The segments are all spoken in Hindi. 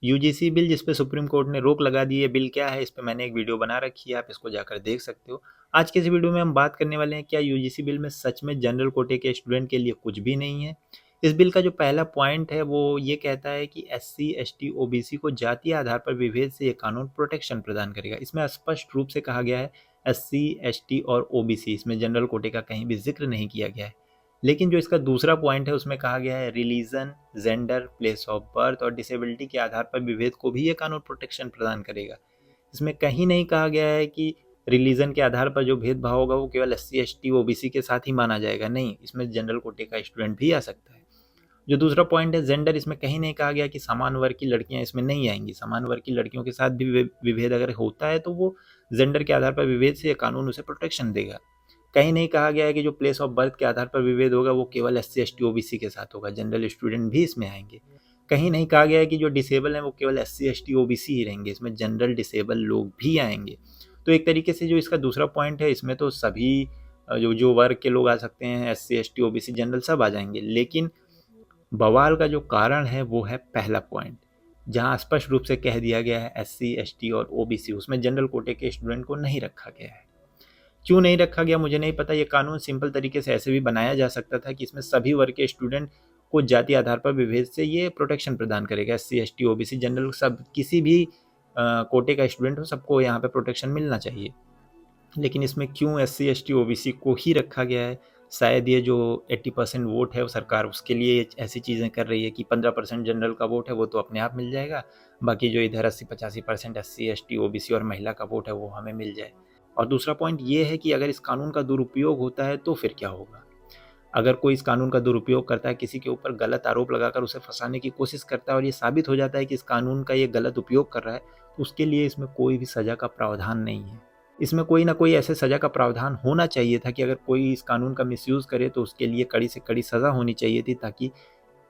यूजीसी बिल जिस पे सुप्रीम कोर्ट ने रोक लगा दी है, बिल क्या है, इस पे मैंने एक वीडियो बना रखी है, आप इसको जाकर देख सकते हो। आज के इस वीडियो में हम बात करने वाले हैं क्या यूजीसी बिल में सच में जनरल कोटे के स्टूडेंट के लिए कुछ भी नहीं है। इस बिल का जो पहला पॉइंट है वो ये कहता है कि एससी एसटी ओबीसी को जातीय आधार पर विभेद से ये कानून प्रोटेक्शन प्रदान करेगा। इसमें स्पष्ट रूप से कहा गया है एससी एसटी और ओबीसी, इसमें जनरल कोटे का कहीं भी जिक्र नहीं किया गया है। लेकिन जो इसका दूसरा पॉइंट है उसमें कहा गया है religion, gender, place of birth और डिसेबिलिटी के आधार पर विभेद को भी ये कानून प्रोटेक्शन प्रदान करेगा। इसमें कहीं नहीं कहा गया है कि रिलीजन के आधार पर जो भेदभाव होगा वो केवल एससी एसटी ओबीसी के साथ ही माना जाएगा, नहीं, इसमें जनरल कोटे का स्टूडेंट भी आ सकता है। जो दूसरा पॉइंट है जेंडर, इसमें कहीं नहीं कहा गया कि समान वर्ग की लड़कियां इसमें नहीं आएंगी। समान वर्ग की लड़कियों के साथ भी विभेद अगर होता है तो वो जेंडर के आधार पर विभेद से कानून उसे प्रोटेक्शन देगा। कहीं नहीं कहा गया है कि जो प्लेस ऑफ बर्थ के आधार पर विभेद होगा वो केवल एससी एसटी ओबीसी के साथ होगा, जनरल स्टूडेंट भी इसमें आएंगे। कहीं नहीं कहा गया है कि जो डिसेबल हैं वो केवल एससी एसटी ओबीसी ही रहेंगे, इसमें जनरल डिसेबल लोग भी आएंगे। तो एक तरीके से जो इसका दूसरा पॉइंट है इसमें तो सभी जो जो वर्ग के लोग आ सकते हैं, एससी एसटी ओबीसी जनरल सब आ जाएंगे। लेकिन बवाल का जो कारण है वो है पहला पॉइंट, जहां स्पष्ट रूप से कह दिया गया है एससी एसटी और ओबीसी, उसमें जनरल कोटे के स्टूडेंट को नहीं रखा गया है। क्यों नहीं रखा गया मुझे नहीं पता। ये कानून सिंपल तरीके से ऐसे भी बनाया जा सकता था कि इसमें सभी वर्ग के स्टूडेंट को जाति आधार पर विभेद से ये प्रोटेक्शन प्रदान करेगा। एससी एसटी ओबीसी जनरल सब किसी भी कोटे का स्टूडेंट हो, सबको यहाँ पे प्रोटेक्शन मिलना चाहिए। लेकिन इसमें क्यों एससी एसटी ओबीसी को ही रखा गया है? शायद ये जो 80% वोट है वो सरकार उसके लिए ऐसी चीज़ें कर रही है कि 15% जनरल का वोट है वो तो अपने आप मिल जाएगा, बाकी जो इधर 80-85% एससी एसटी ओबीसी और महिला का वोट है वो हमें मिल जाए। और दूसरा पॉइंट ये है कि अगर इस कानून का दुरुपयोग होता है तो फिर क्या होगा? अगर कोई इस कानून का दुरुपयोग करता है, किसी के ऊपर गलत आरोप लगाकर उसे फंसाने की कोशिश करता है और ये साबित हो जाता है कि इस कानून का ये गलत उपयोग कर रहा है, तो उसके लिए इसमें कोई भी सज़ा का प्रावधान नहीं है। इसमें कोई ना कोई ऐसे सज़ा का प्रावधान होना चाहिए था कि अगर कोई इस कानून का मिसयूज़ करे तो उसके लिए कड़ी से कड़ी सज़ा होनी चाहिए थी, ताकि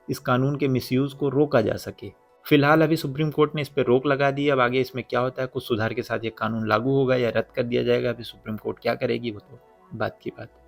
इस कानून के मिसयूज़ को रोका जा सके। फिलहाल अभी सुप्रीम कोर्ट ने इस पे रोक लगा दी है, अब आगे इसमें क्या होता है, कुछ सुधार के साथ ये कानून लागू होगा या रद्द कर दिया जाएगा, अभी सुप्रीम कोर्ट क्या करेगी वो तो बात की बात है।